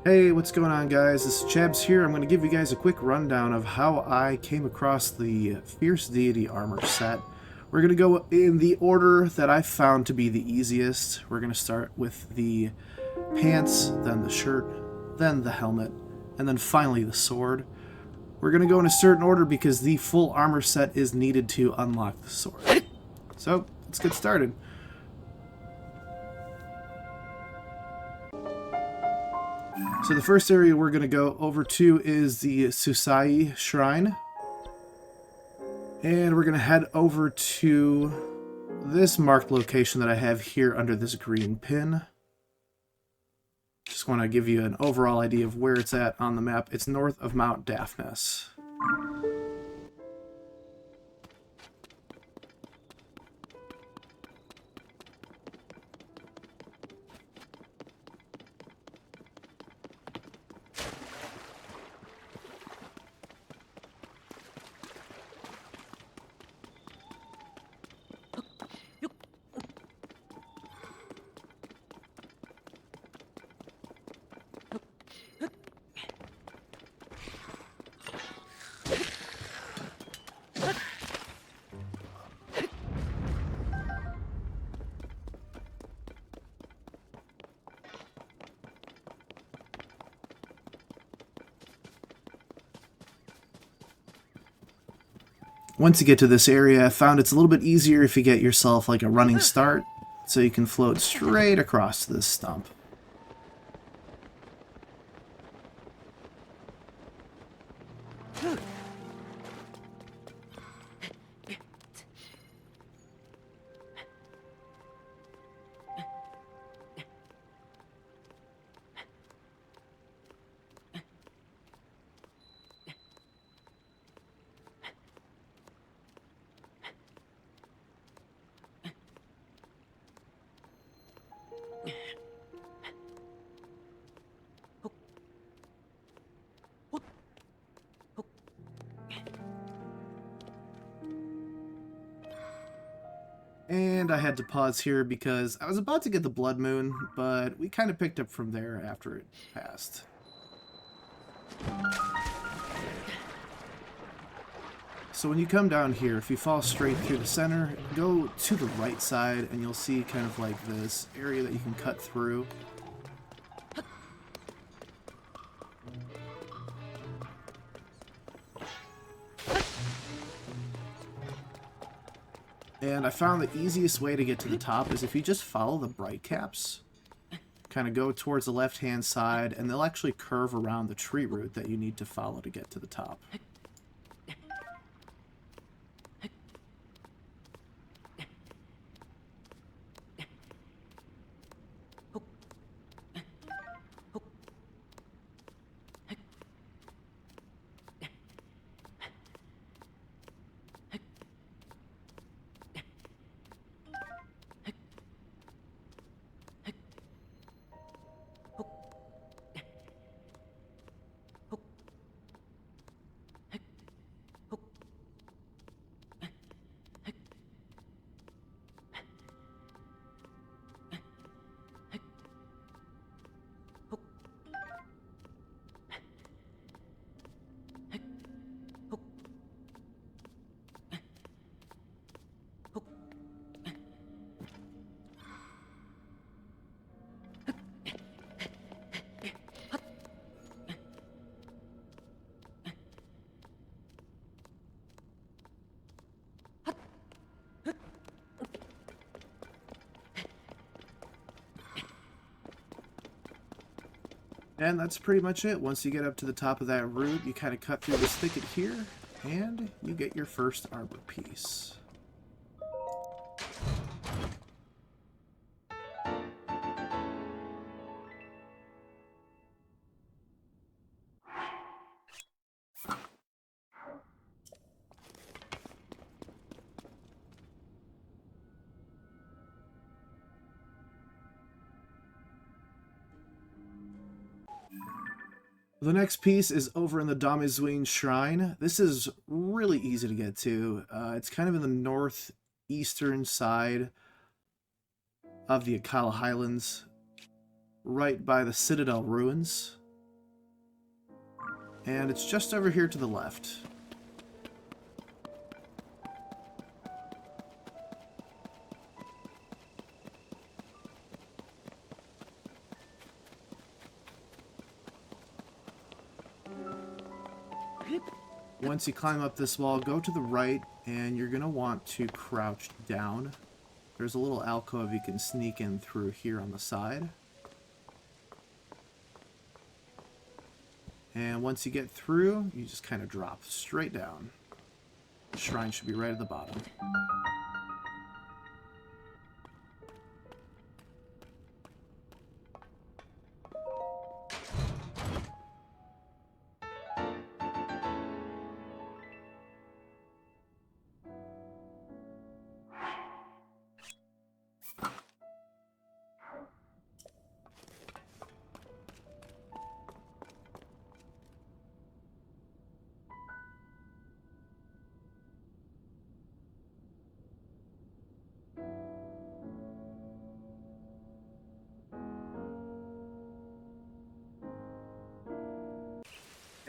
Hey, what's going on, guys? This is Chabs here. I'm going to give you guys a quick rundown of how I came across the Fierce Deity armor set. We're going to go in the order that I found to be the easiest. We're going to start with the pants, then the shirt, then the helmet, and then finally the sword. We're going to go in a certain order because the full armor set is needed to unlock the sword. So, let's get started. So the first area we're going to go over to is the Susai Shrine. And we're going to head over to this marked location that I have here under this green pin. Just want to give you an overall idea of where it's at on the map. It's north of Mount Daphnis. Once you get to this area, I found it's a little bit easier if you get yourself like a running start, so you can float straight across this stump. And I had to pause here because I was about to get the Blood Moon, but we kind of picked up from there after it passed. So when you come down here, if you fall straight through the center, go to the right side and you'll see kind of like this area that you can cut through. And I found the easiest way to get to the top is if you just follow the bright caps. Kind of go towards the left-hand side, and they'll actually curve around the tree root that you need to follow to get to the top. And that's pretty much it. Once you get up to the top of that root, you kind of cut through this thicket here, and you get your first armor piece. The next piece is over in the Damizwin Shrine. This is really easy to get to. It's kind of in the northeastern side of the Akala Highlands, right by the Citadel ruins. And it's just over here to the left. Once you climb up this wall, go to the right, and you're going to want to crouch down. There's a little alcove you can sneak in through here on the side. And once you get through, you just kind of drop straight down. The shrine should be right at the bottom.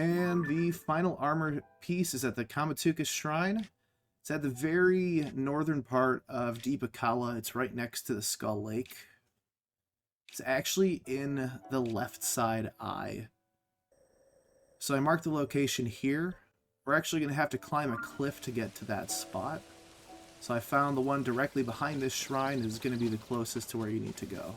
And the final armor piece is at the Kamatuka Shrine. It's at the very northern part of Deepakala. It's right next to the Skull Lake. It's actually in the left side eye. So I marked the location here. We're actually going to have to climb a cliff to get to that spot. So I found the one directly behind this shrine is going to be the closest to where you need to go.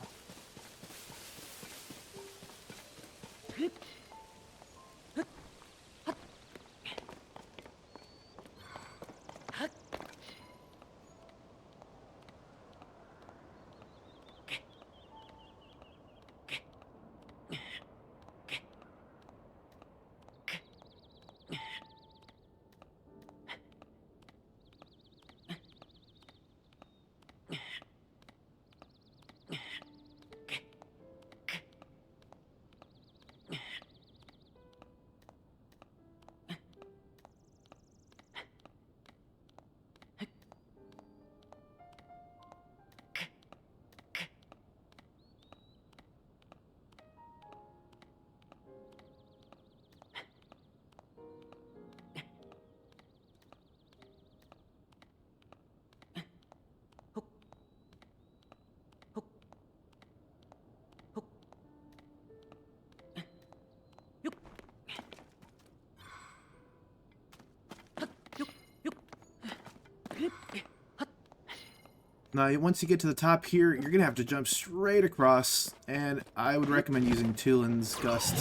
Now, once you get to the top here, you're going to have to jump straight across, and I would recommend using Tulin's Gust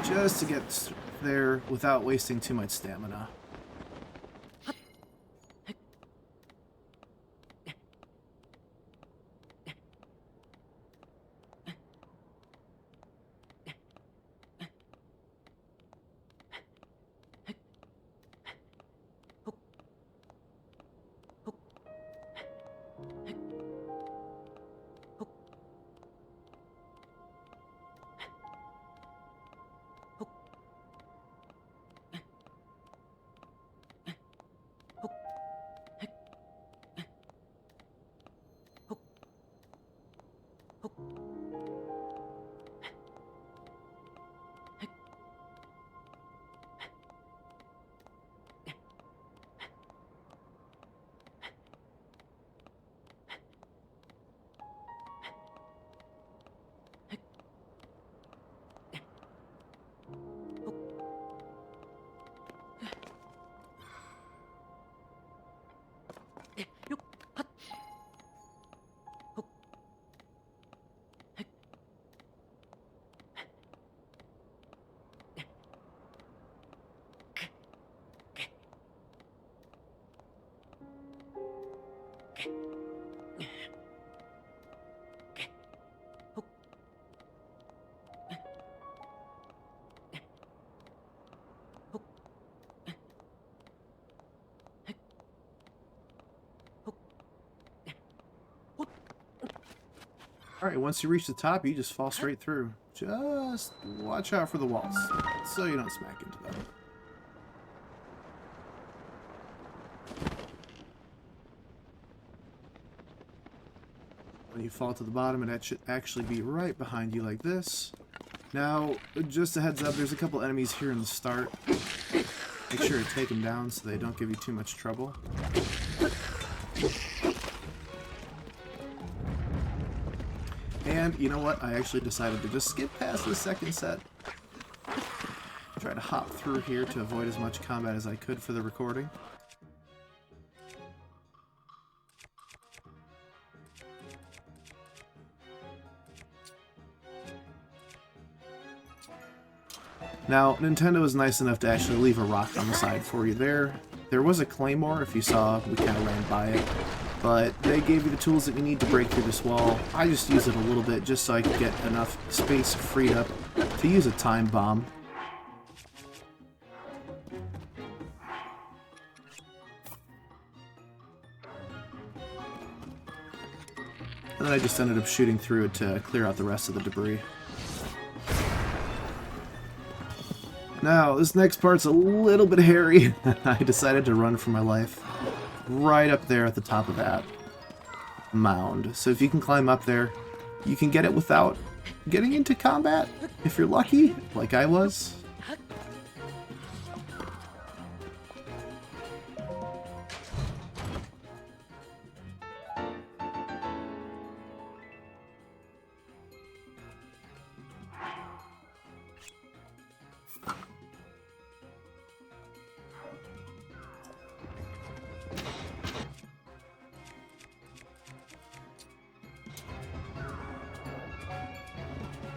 just to get there without wasting too much stamina. Alright, once you reach the top, you just fall straight through. Just watch out for the walls, so you don't smack into them. When you fall to the bottom, it should actually be right behind you like this. Now, just a heads up, there's a couple enemies here in the start. Make sure to take them down so they don't give you too much trouble. And you know what? I actually decided to just skip past the second set. Try to hop through here to avoid as much combat as I could for the recording. Now, Nintendo was nice enough to actually leave a rock on the side for you there. There was a claymore, if you saw, we kind of ran by it. But they gave you the tools that you need to break through this wall. I just used it a little bit just so I could get enough space freed up to use a time bomb. And then I just ended up shooting through it to clear out the rest of the debris. Now, this next part's a little bit hairy. I decided to run for my life. Right up there at the top of that mound. So if you can climb up there, you can get it without getting into combat, if you're lucky, like I was.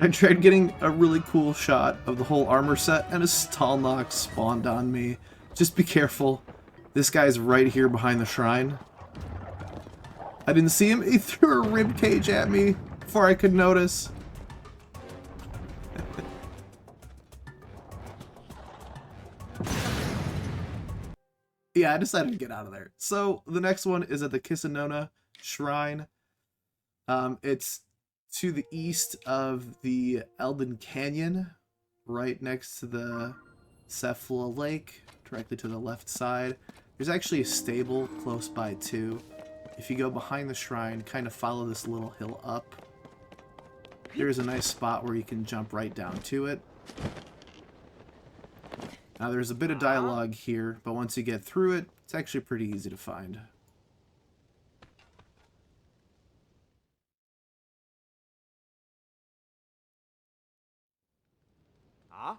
I tried getting a really cool shot of the whole armor set, and a Stalnox spawned on me. Just be careful. This guy's right here behind the shrine. I didn't see him. He threw a rib cage at me before I could notice. Yeah, I decided to get out of there. So, the next one is at the Kissanona Shrine. It's to the east of the Elden Canyon, right next to the Cephalo Lake, directly to the left side. There's actually a stable close by too. If you go behind the shrine, kind of follow this little hill up, there's a nice spot where you can jump right down to it. Now there's a bit of dialogue here, but once you get through it, it's actually pretty easy to find. Oh.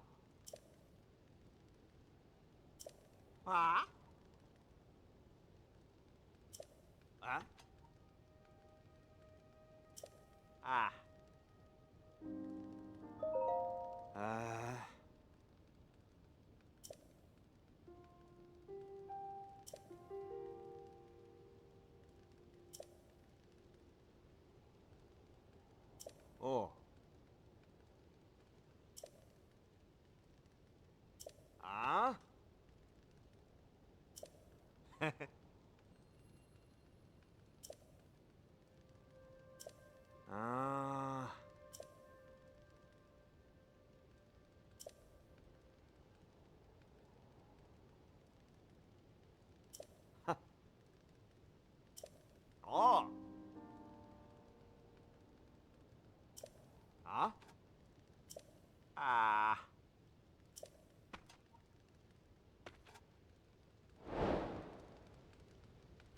Oh.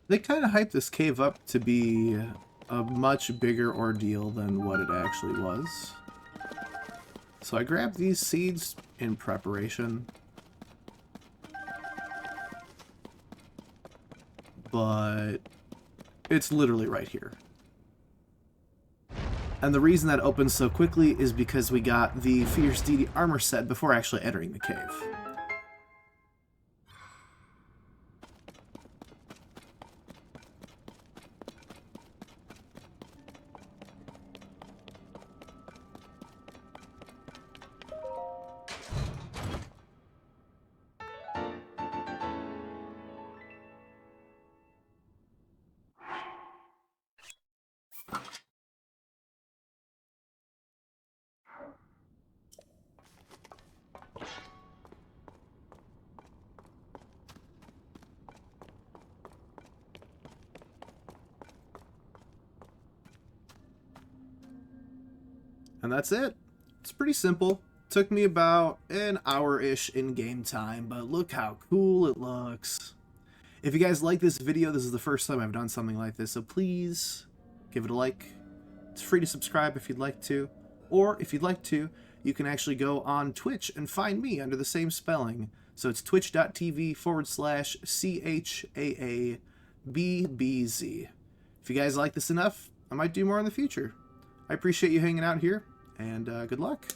They kind of hyped this cave up to be a much bigger ordeal than what it actually was. So I grabbed these seeds in preparation. But it's literally right here. And the reason that opens so quickly is because we got the Fierce Deity armor set before actually entering the cave. And that's it. It's pretty simple. Took me about an hour-ish in game time, but look how cool it looks. If you guys like this video, this is the first time I've done something like this, so please give it a like. It's free to subscribe if you'd like to. Or if you'd like to, you can actually go on Twitch and find me under the same spelling. So it's twitch.tv/CHAABBZ. If you guys like this enough, I might do more in the future. I appreciate you hanging out here, and good luck.